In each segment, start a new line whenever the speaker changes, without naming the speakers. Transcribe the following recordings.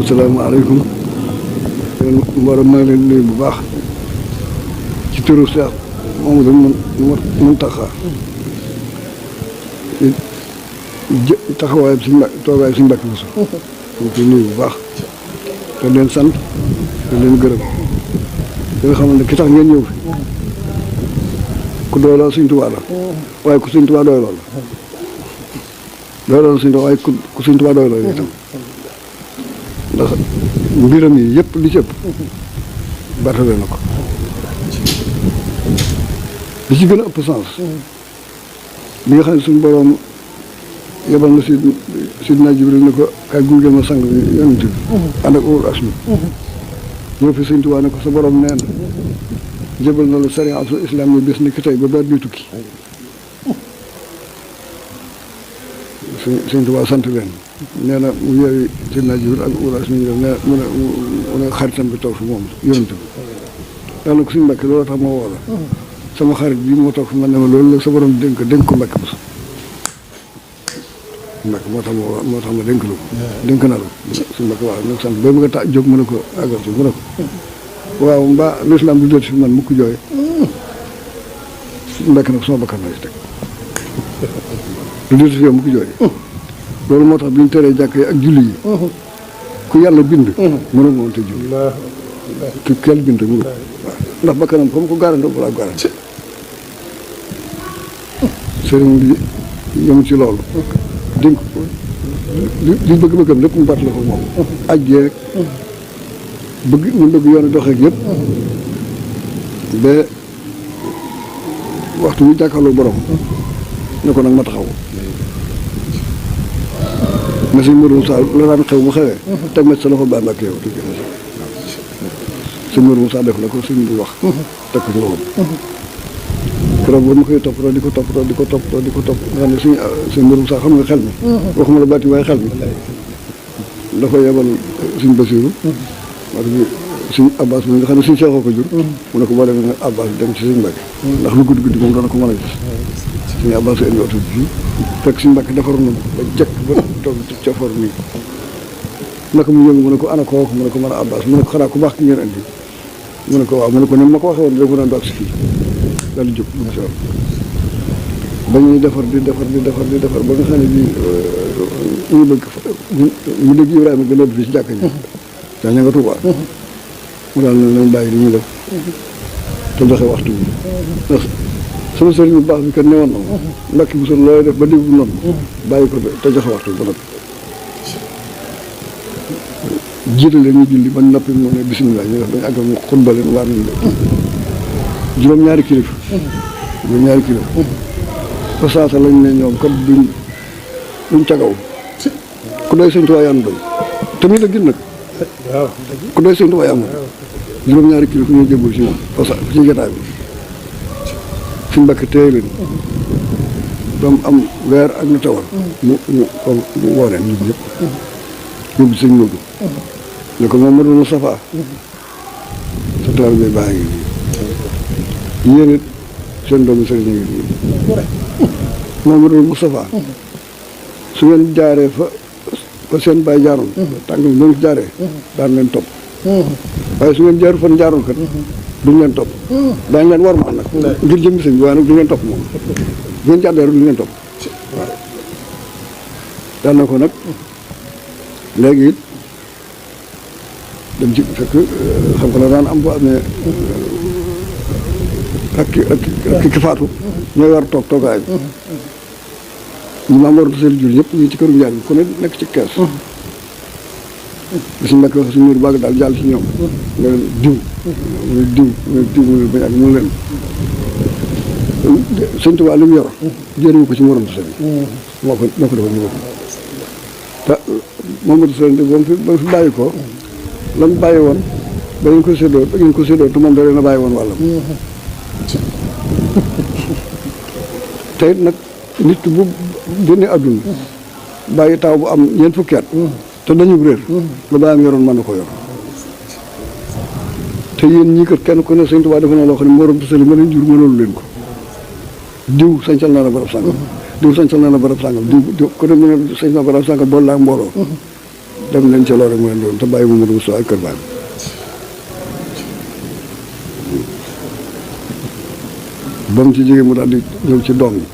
asalaamaaleykum yéen mbooloo maa ngi leen di nuyu bu baax ci turu Cheikh Mamadou Mountakha taxawaayam si toogaay si Mbàkke Buso ñu koy nuyu bu baax te leen sant te leen gërëm da nga xamante ne ki tax ngeen ñëw fi ku doyloo Sëñ Tuubaa la waaye ku Sëñ Tuubaa doyloo la doyloo Sëñ Tuubaa waaye ku Sëñ Tuubaa doyloo la itam ndax mbiram yi yëpp li ci ëpp bartale na ko li ci gën a ëpp sens li nga xam ne suñu boroom yebal na Sidna Jibril ne ko kay gunge ma sang bi yonent bi ànd ak óor asmi ñëw fi Sëñ Tuubaa ne ko sa borom nee na jébal na la sariyaatu islam yi bés ni ki tey ba baat bi tukki Sëñ Tuubaa sant leen nee na mu yeewi Sidna Jibril ak óor asmi ñu ne mu ne xaritam bi toog fi moom yonent bi daal na ko suñu Mbàkke loolu tax ma woo la sama xarit bi moo toog fi man ne ma loolu la sa borom dénk ko Mbàkke Buso Mbàkke moo tax ma dénk la ko dénk na la suñu Mbàkke waaw nag sant ba mu nga ta jóg mu ne ko àggal si mu ne ko waaw mbaa lislaam du doot fi man mukk jooy Mbàkke nag sama bakkan la si teg du doot fi yow mukk jooy loolu moo tax bi ñu teree jàkk yi ak julli yi ku yàlla bind mënoo moom te julli ku yàlla bind mënu waaw ndax bakkanam comme ko garanti bu la garanti sëriñ bi yëmu ci loolu dénk ko li bëgg-bëggam lépp mu baat la ko moom aj rek bëgg ñu bëgg yoon doxeek yëpp ba waxtu wu jàkkaarloo borom ne ko nag ma taxaw nga si mbirum saa la daan xew mu xewee teg ma sa loxo baa Mbàkke yow si mbirum saa def la ko suñ bi wax teg ko ci loxo keroog ba ma koy toppatoo di ko nga xam ne suñ mbirum saa xam nga xel mi waxuma la bàtti waaye xel mi dafa yebal suñ Basiiru wax bi suñ Abbas mi nga xam ne suñ Seexoo ko jur mu ne ko boo demee nga Abbas dem ci suñ Mbàkke ndax lu guddi moom dana ko mën a gis suñu Abbas indi oto bi fii fekk suñ Mbàkke defar na ba jekk ba toog ci cofor nii naka mu yëngu mu ne ko ana kooku mu ne ko mën a Abbas mu ne ko xanaa ku baax ki ngeen indi mu ne ko waaw mu ne ko ni ma ko waxee woon rek mu naan doog si fii daal di jóg dugg si woon ba ñuy defar ba nga xam ne bii ñu bëgg mu dégg Ibrahima gën a fii si jàkka ji daa ña nga Tuubaa mu daal ne leen bàyyi li ñuy def te joxe waxtu bi ndax sama sëriñ bu baax bi kat ne woon na ma Mbàkke Buso looy def ba déglu noonu bàyyi ko te joxe waxtu bi ba noppi jiitale ñu julli ba noppi mu ne bisimilah ñu def bañu àgg mu xutba leen waar nañ leen juróom-ñaari kilifa fa saasa lañ ne ñoom kat duñ cagaw ku doy Sëñ Tuubaa yaa doy tamit la gën nag ku doy Sëñ Tuubaa yaa juróom-ñaari kilifa ñu jébul si moom fa sa ci jotaay bi suñ Mbàkke téye leen ba mu am weer ak lu tawal mu woo leen ñun ñëpp yóbbu sëñ Moodu ne ko Mamadou Moustapha sa taal bi baa ngi nii yéen it seen doomu sëriñ ngi nii Mamadou Moustapha su ngeen jaaree fa seen baay jaaroon tànk bi ngeen jaaree daan leen topp waaye su ngeen jaaru fan jaaroon kat duñ leen topp daañu leen war maal nag ngir jëm sëñ bi waaye nag duñ leen topp moom ngeen jàddee rek duñ leen topp waaw daan na ko nag léegi it dem ci fekk xam nga la daan am bu amee ak ki faatu ñooy war a toog toogaay bi ñu maam war a seen jur yëpp ñu ci këru njaar bi ku ne nekk ci kees bi suñu Mbàkke wax suñu mur bàgg daal jàll ci ñoom nga leen diw mu ne bañ ak mu leen Sëñ Tuubaa li mu yor jëriñu ko ci morom sëñ moo ko defal ñu ko te Mamadou Sëñ ba mu fi bàyyi ko lan bàyyi woon ba ngeen ko séddoo te moom da leen a bàyyi woon wàllam te it nag nit ki bu génnee àdduna bàyyi taw bu am ñeent fukki at te dañu réer la bàyyam yoroon mën na ko yor te yéen ñii kat kenn ku ne Sëñ Tuubaa dafa na loo xam ne morom sëli ma leen jur mënalu leen ko diw sañcal naa la barab sàngam diw sañcal naa la barab sàngam diw ku ne mu ne sañ na barab sàngam boole laa mbooloo dem leen ca loolu mu leen doon te bàyyi Mamadou Moussa ak kër baay ba mu ci jógee mu daal di ñëw ci doom yi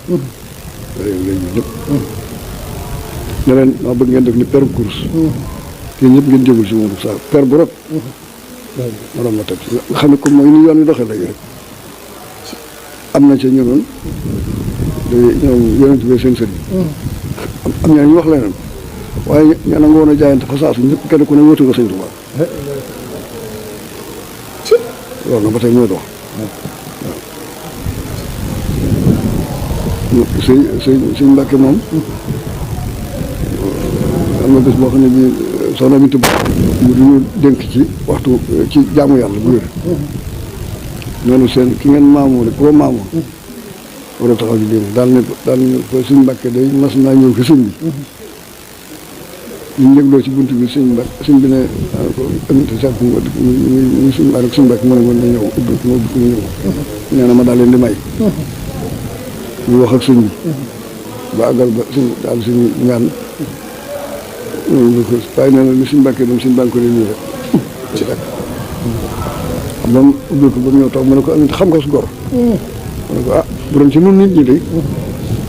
léegi ñëpp ne leen maa bëgg ngeen def ni per course yéen ñëpp ngeen jébul si Mamadou Moussa per bu rot ma doon ma teg nga xam ne comme mooy ni yoon wi doxee léegi rek am na ca ñu noonu ñoom yonent bi seen sëriñ am ñeneen ñu wax leneen waaye ña nangu woon a jaayante fa saasu ñëpp kenn ku ne wóotu nga sëñ Tuubaa loolu nag ba tey mooy dox waaw sëñ Mbàkke moom am na bés boo xam ne bi soxna bi tëb mu duñu dénk ci waxtu ci jaamu yàlla bu wér noonu seen ki ngeen maamoo de koo maamoo war a taxaw ci diine daal ne ko sëñ Mbàkke day mas naa ñëw fi sëñ bi ñu njëgloo ci buntu bi sëñ bi ne ko aminte sax muy sëñ Mbàkke sëñ Mbàkke mu ne mën na ñëw ubbi ko mu ñëw nee na ma daal leen di may ñu wax ak sëñ bi ba àggal ba sëñ daal sëñ ñaan waaye nee na li sëñ Mbàkke dem sëñ Mbàkke ko leen nii rek ci rek ba mu ubbi ko ba mu ñëw toog mu ne ko aminte xam nga su gor mu ne ko ah bu doon ci ñun nit ñi de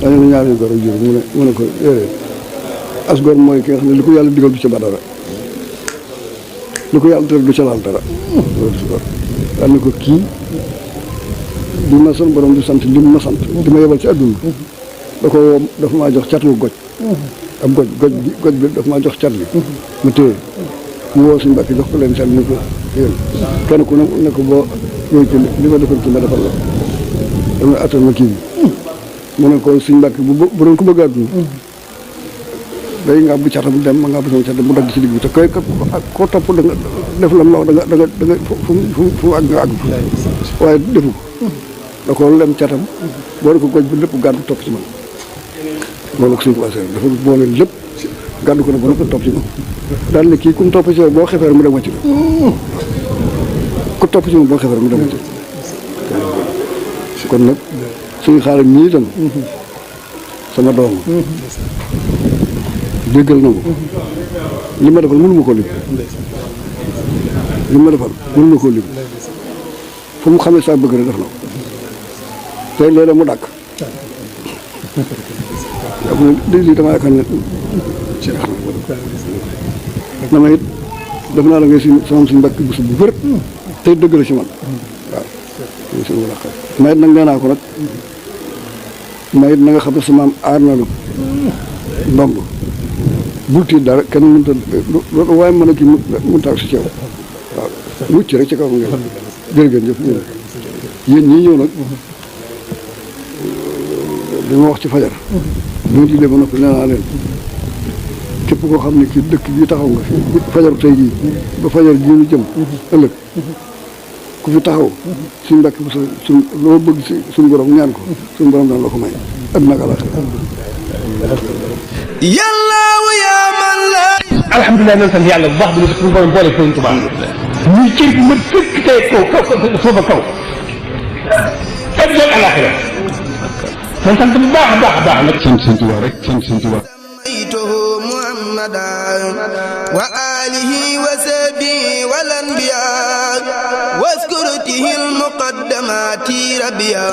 dañu ne ñaari gor ak jur mu ne ko yére as gor mooy ki nga xam ne li ko yàlla digal du ca ba dara li ko yàlla tere du ca laal dara loolu si gor daal ne ko kii di ma sant borom di sant li mu ma sant di ma yebal ci àdduna da ko woo dafa maa jox catlu goj ab goj bi dafa maa jox cat li ma téye mu woo suñu Mbàkke jox ko leen sel ni ko yéen kenn ku ne ko boo yooyu ci li ma defal ci ma defal la dama attan ma kii bi mu ne ko suñu Mbàkke bu doon ko bëgg àdduna day nga bu catam dem ma nga bu sama catam mu dagg ci digg bi te koy ko topp da nga def la mu wax da nga fu àgg nga àgg waaye defu ko da ko lem catam boole ko goj bi lépp gàddu topp ci man loolu ko suñu passé dafa boole lépp gàddu ko ne ba na ko topp ci man daal ne kii ku mu topp ci yow boo xefeer mu dem wàcc la ku topp ci moom boo xefeer mu dem wàcc kon nag suñu xaaral ñii itam sama doom déggal na ko li ma defal mënu ma koo lim li ma defal mënu ma koo lim fu mu xamee saa bëgg rek def na ko tey léeg-léeg mu dàkk yaa ko ne lii damaa yaakaar ne dama it def naa la ngay sama suñu mbàkk bu bu wér tey dëgg la ci man waaw suñu la xam mayit nag nee naa ko nag mayit na nga xam ne sa maam aar na lu ndomb bul tiit dara kenn mënut a loolu waaye mën a kii mu taag si ceew waaw mucc rek ci kaw nga jërëjëf yéen ñii ñëw nag li ma wax ci fajar bi ma jullee ba noppi nee naa leen képp koo xam ne kii dëkk bii taxaw nga fi fajar tey jii ba fajar jii ñu jëm ëllëg ku fi taxaw suñu mbàkk bu suñ loo bëgg si suñu borom ñaan ko suñu borom daan la ko may adduna ak àllaaxira
alhamdulilah na sant yàlla bu baax bi ñu suñu borom boole Sëriñ Tuubaa ñuy cër bi ma fekk tey kaw foofa kaw adduna ak àllaaxira man sant bu baax a baax a baax nag sant Sëriñ Tuubaa rek sant Sëriñ Tuubaa
محمدا وآله وصحبه والأنبياء واذكرته المقدمات ربيا